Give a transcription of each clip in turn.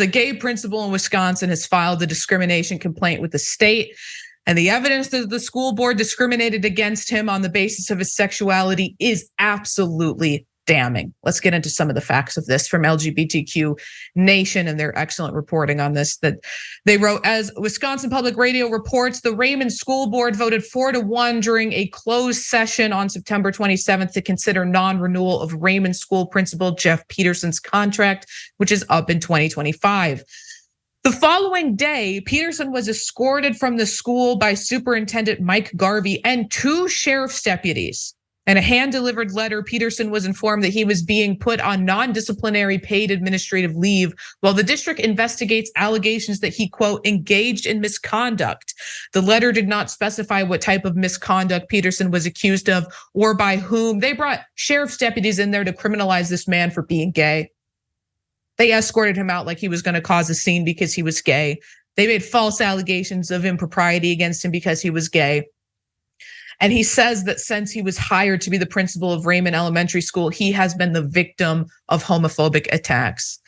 The gay principal in Wisconsin has filed a discrimination complaint with the state. And the evidence that the school board discriminated against him on the basis of his sexuality is absolutely damning. Let's get into some of the facts of this from LGBTQ Nation and their excellent reporting on this. That they wrote, as Wisconsin Public Radio reports, the Raymond School Board voted 4-1 during a closed session on September 27th to consider non-renewal of Raymond School Principal Jeff Peterson's contract, which is up in 2025. The following day, Peterson was escorted from the school by Superintendent Mike Garvey and 2 sheriff's deputies. In a hand-delivered letter, Peterson was informed that he was being put on non-disciplinary paid administrative leave while the district investigates allegations that he, quote, engaged in misconduct. The letter did not specify what type of misconduct Peterson was accused of or by whom. They brought sheriff's deputies in there to criminalize this man for being gay. They escorted him out like he was gonna cause a scene because he was gay. They made false allegations of impropriety against him because he was gay. And he says that since he was hired to be the principal of Raymond Elementary School, he has been the victim of homophobic attacks.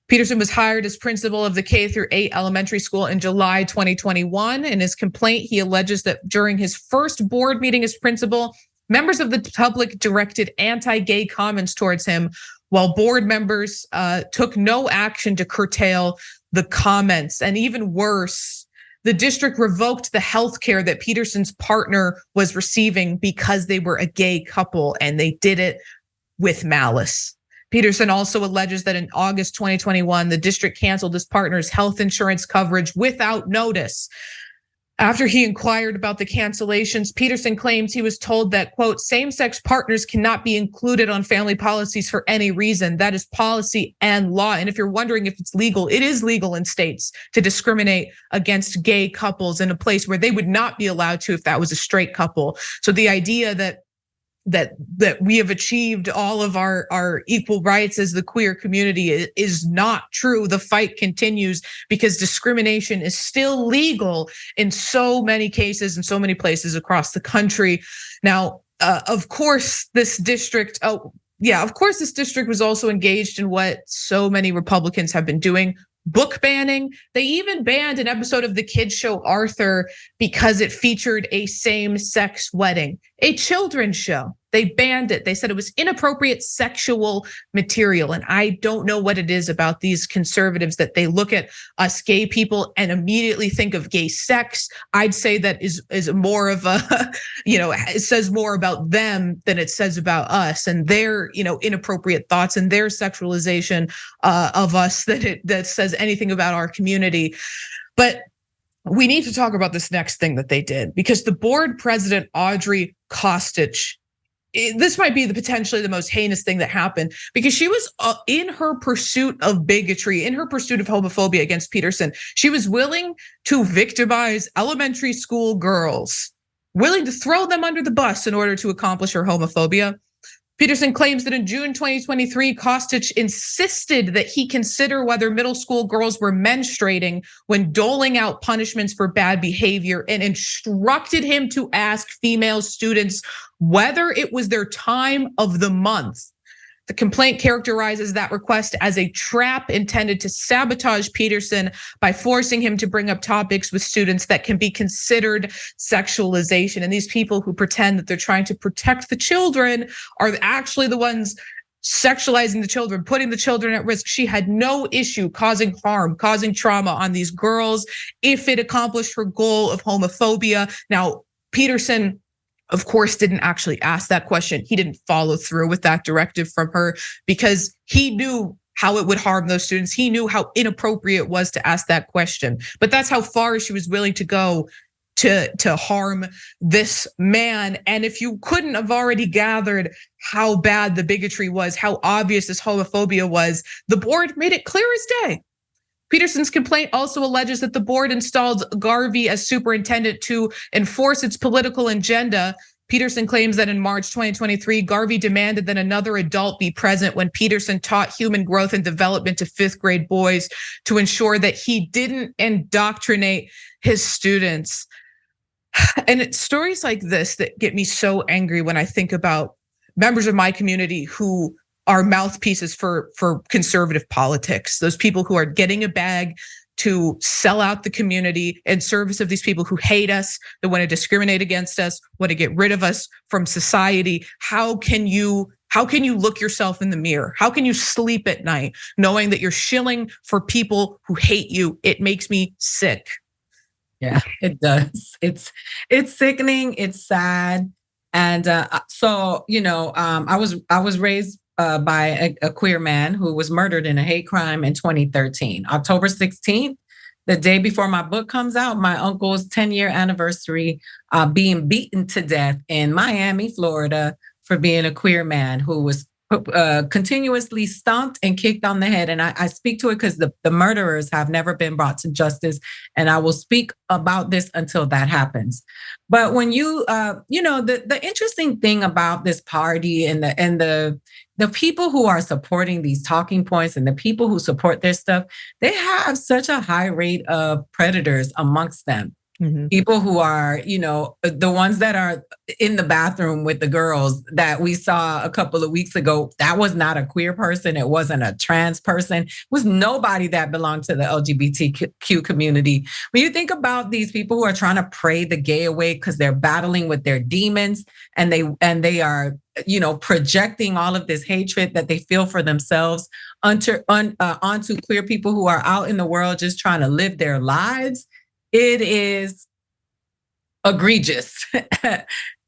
Peterson was hired as principal of the K-8 elementary school in July 2021. In his complaint, he alleges that during his first board meeting as principal, members of the public directed anti-gay comments towards him, while board members took no action to curtail the comments. And even worse, the district revoked the health care that Peterson's partner was receiving because they were a gay couple, and they did it with malice. Peterson also alleges that in August 2021, the district canceled his partner's health insurance coverage without notice. After he inquired about the cancellations, Peterson claims he was told that, quote, same-sex partners cannot be included on family policies for any reason. That is policy and law. And if you're wondering if it's legal, it is legal in states to discriminate against gay couples in a place where they would not be allowed to if that was a straight couple. So the idea that we have achieved all of our equal rights as the queer community is not true. The fight continues because discrimination is still legal in so many cases in so many places across the country. Now, of course, this district, this district was also engaged in what so many Republicans have been doing, book banning. They even banned an episode of the kids show Arthur because it featured a same-sex wedding, a children's show. They banned it. They said it was inappropriate sexual material. And I don't know what it is about these conservatives that they look at us gay people and immediately think of gay sex. I'd say that is more of a, it says more about them than it says about us and their, inappropriate thoughts and their sexualization of us that says anything about our community. But we need to talk about this next thing that they did, because the board president, Audrey Kostich, this might be potentially the most heinous thing that happened, because she was in her pursuit of bigotry, in her pursuit of homophobia against Peterson. She was willing to victimize elementary school girls, willing to throw them under the bus in order to accomplish her homophobia. Peterson claims that in June 2023, Kostich insisted that he consider whether middle school girls were menstruating when doling out punishments for bad behavior, and instructed him to ask female students whether it was their time of the month. The complaint characterizes that request as a trap intended to sabotage Peterson by forcing him to bring up topics with students that can be considered sexualization. And these people who pretend that they're trying to protect the children are actually the ones sexualizing the children, putting the children at risk. She had no issue causing harm, causing trauma on these girls if it accomplished her goal of homophobia. Now, Peterson, of course, didn't actually ask that question. He didn't follow through with that directive from her because he knew how it would harm those students. He knew how inappropriate it was to ask that question. But that's how far she was willing to go to harm this man. And if you couldn't have already gathered how bad the bigotry was, how obvious this homophobia was, the board made it clear as day. Peterson's complaint also alleges that the board installed Garvey as superintendent to enforce its political agenda. Peterson claims that in March 2023, Garvey demanded that another adult be present when Peterson taught human growth and development to 5th grade boys to ensure that he didn't indoctrinate his students. And it's stories like this that get me so angry when I think about members of my community who are mouthpieces for conservative politics. Those people who are getting a bag to sell out the community in service of these people who hate us, that want to discriminate against us, want to get rid of us from society. How can you look yourself in the mirror? How can you sleep at night knowing that you're shilling for people who hate you? It makes me sick. Yeah, it does. It's sickening. It's sad. And so, I was raised by a queer man who was murdered in a hate crime in 2013, October 16th, the day before my book comes out, my uncle's 10-year anniversary, being beaten to death in Miami, Florida, for being a queer man who was continuously stomped and kicked on the head. And I speak to it because the murderers have never been brought to justice. And I will speak about this until that happens. But when the interesting thing about this party and the people who are supporting these talking points and the people who support their stuff, they have such a high rate of predators amongst them. Mm-hmm. People who are, the ones that are in the bathroom with the girls that we saw a couple of weeks ago, that was not a queer person. It wasn't a trans person. It was nobody that belonged to the LGBTQ community. When you think about these people who are trying to pray the gay away because they're battling with their demons and they are, projecting all of this hatred that they feel for themselves onto queer people who are out in the world just trying to live their lives. It is egregious.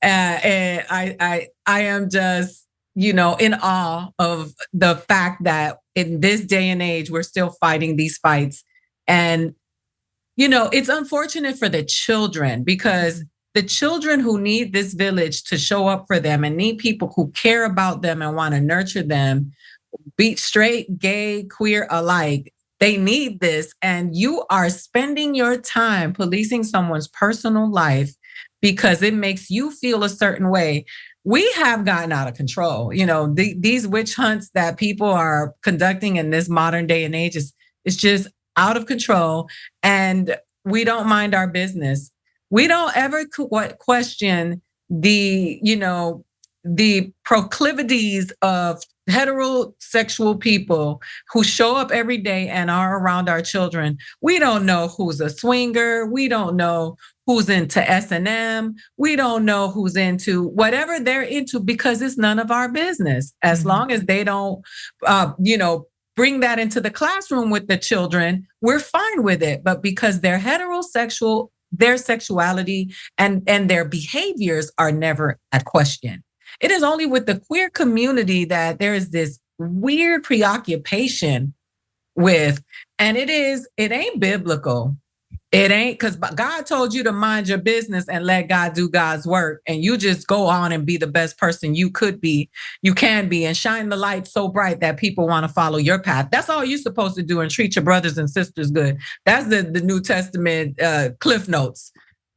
And I am just, in awe of the fact that in this day and age, we're still fighting these fights. And, it's unfortunate for the children because the children who need this village to show up for them and need people who care about them and want to nurture them, be straight, gay, queer alike, they need this. And you are spending your time policing someone's personal life because it makes you feel a certain way. We have gotten out of control. These witch hunts that people are conducting in this modern day and age is just out of control. And we don't mind our business. We don't ever question the proclivities of heterosexual people who show up every day and are around our children. We don't know who's a swinger. We don't know who's into S&M. We don't know who's into whatever they're into because it's none of our business. As long as they don't, bring that into the classroom with the children, we're fine with it. But because they're heterosexual, their sexuality and their behaviors are never at question. It is only with the queer community that there is this weird preoccupation with, and it ain't biblical. It ain't, because God told you to mind your business and let God do God's work. And you just go on and be the best person you can be, and shine the light so bright that people want to follow your path. That's all you're supposed to do, and treat your brothers and sisters good. That's the New Testament Cliff Notes.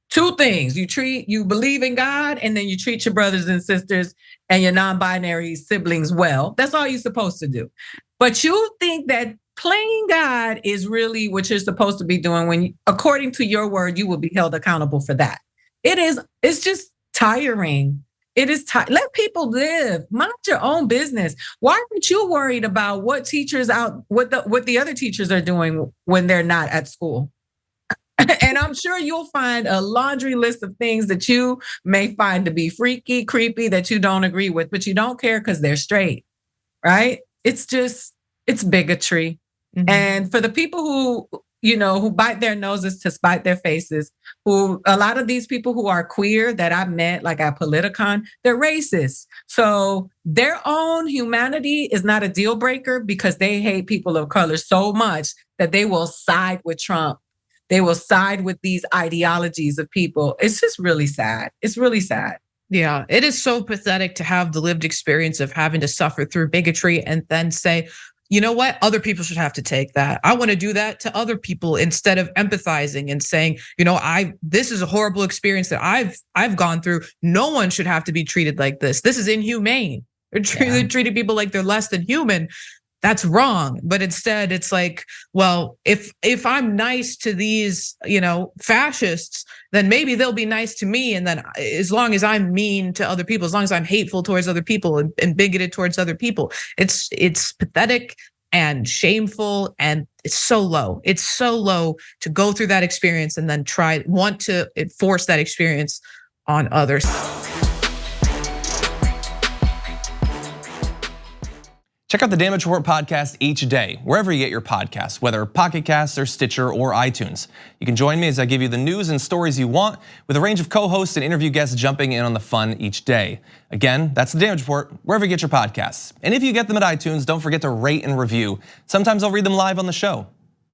Two things: you believe in God, and then you treat your brothers and sisters and your non-binary siblings well. That's all you're supposed to do. But you think that playing God is really what you're supposed to be doing when, according to your word, you will be held accountable for that. It's just tiring. It is let people live. Mind your own business. Why aren't you worried about what the other teachers are doing when they're not at school? And I'm sure you'll find a laundry list of things that you may find to be freaky, creepy, that you don't agree with, but you don't care because they're straight, right? It's bigotry. Mm-hmm. And for the people who bite their noses to spite their faces, a lot of these people who are queer that I've met, like at Politicon, they're racist. So their own humanity is not a deal breaker because they hate people of color so much that they will side with Trump. They will side with these ideologies of people. It's just really sad. It's really sad. Yeah, it is so pathetic to have the lived experience of having to suffer through bigotry and then say, you know what? Other people should have to take that. I want to do that to other people instead of empathizing and saying, this is a horrible experience that I've gone through. No one should have to be treated like this. This is inhumane. They're treating people like they're less than human. That's wrong. But instead it's like, well, if I'm nice to these, fascists, then maybe they'll be nice to me. And then as long as I'm mean to other people, as long as I'm hateful towards other people and bigoted towards other people, it's pathetic and shameful, and it's so low. It's so low to go through that experience and then want to enforce that experience on others. Check out the Damage Report podcast each day, wherever you get your podcasts, whether Pocket Casts or Stitcher or iTunes. You can join me as I give you the news and stories you want, with a range of co-hosts and interview guests jumping in on the fun each day. Again, that's the Damage Report, wherever you get your podcasts. And if you get them at iTunes, don't forget to rate and review. Sometimes I'll read them live on the show.